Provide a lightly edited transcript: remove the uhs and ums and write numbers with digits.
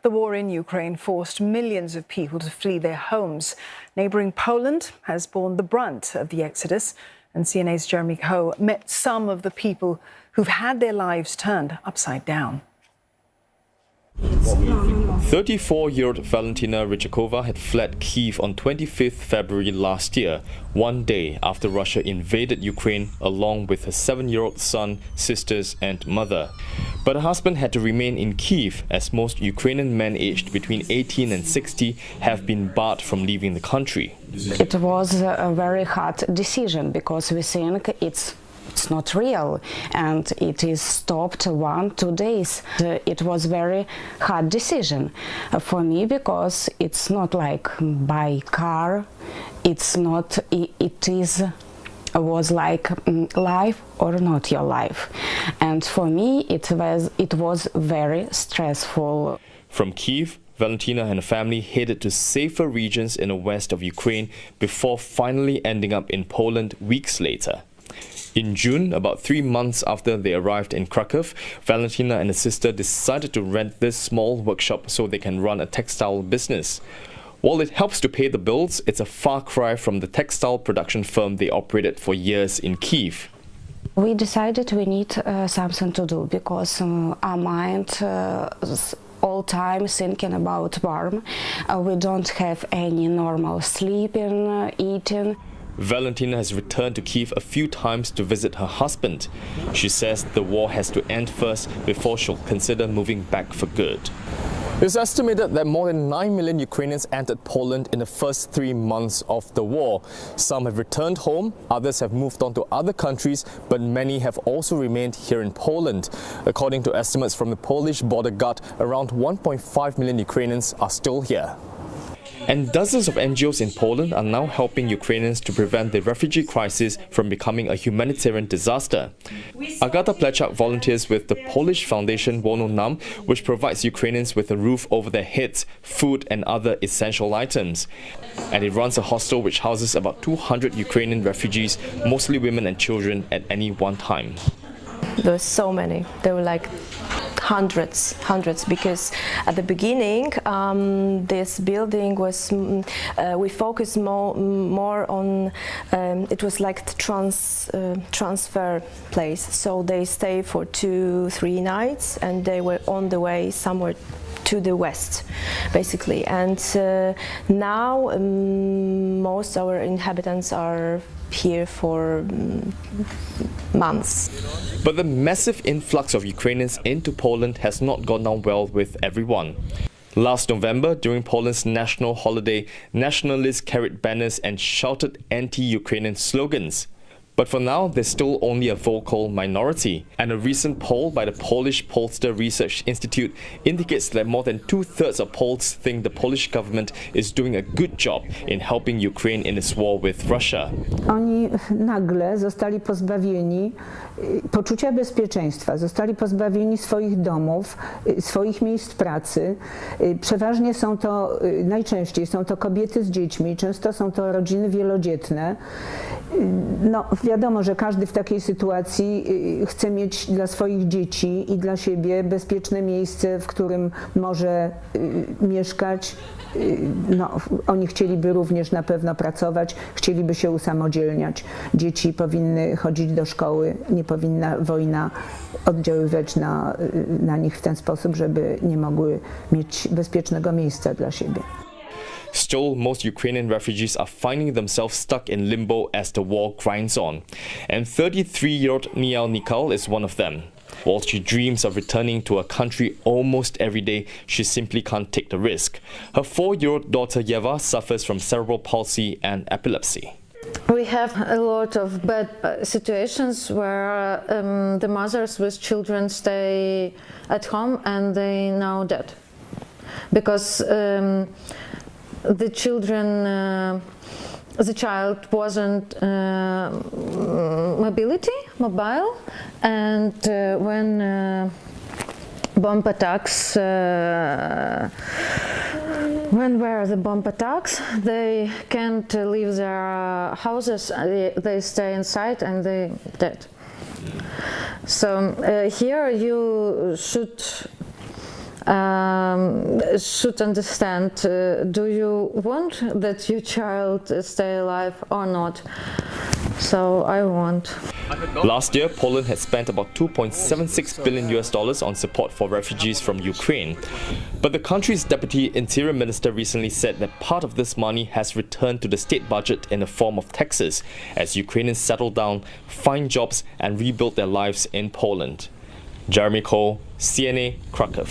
The war in Ukraine forced millions of people to flee their homes. Neighbouring Poland has borne the brunt of the exodus, and CNA's Jeremy Coe met some of the people who've had their lives turned upside down. 34-year-old Valentina Rychakova had fled Kyiv on 25th February last year, one day after Russia invaded Ukraine, along with her 7-year-old son, sisters and mother. But her husband had to remain in Kyiv, as most Ukrainian men aged between 18 and 60 have been barred from leaving the country. It was a very hard decision because we think it's not real, and it is stopped 1-2 days. It was very hard decision for me because it's not like buy car. It's not. It was like life or not your life, and for me it was very stressful. From Kyiv, Valentina and her family headed to safer regions in the west of Ukraine before finally ending up in Poland weeks later. In June, about 3 months after they arrived in Krakow, Valentina and her sister decided to rent this small workshop so they can run a textile business. While it helps to pay the bills, it's a far cry from the textile production firm they operated for years in Kyiv. We decided we need something to do because our mind all time thinking about warm. We don't have any normal sleeping, eating. Valentina has returned to Kyiv a few times to visit her husband. She says the war has to end first before she'll consider moving back for good. It's estimated that more than 9 million Ukrainians entered Poland in the first 3 months of the war. Some have returned home, others have moved on to other countries, but many have also remained here in Poland. According to estimates from the Polish border guard, around 1.5 million Ukrainians are still here. And dozens of NGOs in Poland are now helping Ukrainians to prevent the refugee crisis from becoming a humanitarian disaster. Agata Plechak volunteers with the Polish foundation Wolno Nam, which provides Ukrainians with a roof over their heads, food and other essential items. And it runs a hostel which houses about 200 Ukrainian refugees, mostly women and children, at any one time. There were so many. There were like hundreds, because at the beginning this building was, we focused more on, it was like the transfer place, so they stay for 2-3 nights and they were on the way somewhere to the west, basically. And now most our inhabitants are here for months. But the massive influx of Ukrainians into Poland has not gone down well with everyone. Last November, during Poland's national holiday, nationalists carried banners and shouted anti-Ukrainian slogans. But for now, there's still only a vocal minority. And a recent poll by the Polish Pollster Research Institute indicates that more than 2/3 of Poles think the Polish government is doing a good job in helping Ukraine in its war with Russia. Oni nagle zostali pozbawieni poczucia bezpieczeństwa, zostali pozbawieni swoich domów, swoich miejsc pracy. Przeważnie są to, najczęściej są to kobiety z dziećmi, często są to rodziny wielodzietne. No, wiadomo, że każdy w takiej sytuacji chce mieć dla swoich dzieci i dla siebie bezpieczne miejsce, w którym może mieszkać. No, oni chcieliby również na pewno pracować, chcieliby się usamodzielniać. Dzieci powinny chodzić do szkoły, nie powinna wojna oddziaływać na nich w ten sposób, żeby nie mogły mieć bezpiecznego miejsca dla siebie. Still, most Ukrainian refugees are finding themselves stuck in limbo as the war grinds on. And 33-year-old Nial Nikal is one of them. While she dreams of returning to her country almost every day, she simply can't take the risk. Her 4-year-old daughter Yeva suffers from cerebral palsy and epilepsy. We have a lot of bad situations where the mothers with children stay at home and they now dead. Because the child wasn't mobile, and when bomb attacks, when were the bomb attacks, they can't leave their houses. They stay inside and they dead. So here you should should understand, do you want that your child stay alive or not? So I want. Last year, Poland had spent about $2.76 billion on support for refugees from Ukraine. But the country's Deputy Interior Minister recently said that part of this money has returned to the state budget in the form of taxes as Ukrainians settle down, find jobs and rebuild their lives in Poland. Jeremy Cole, CNA, Krakow.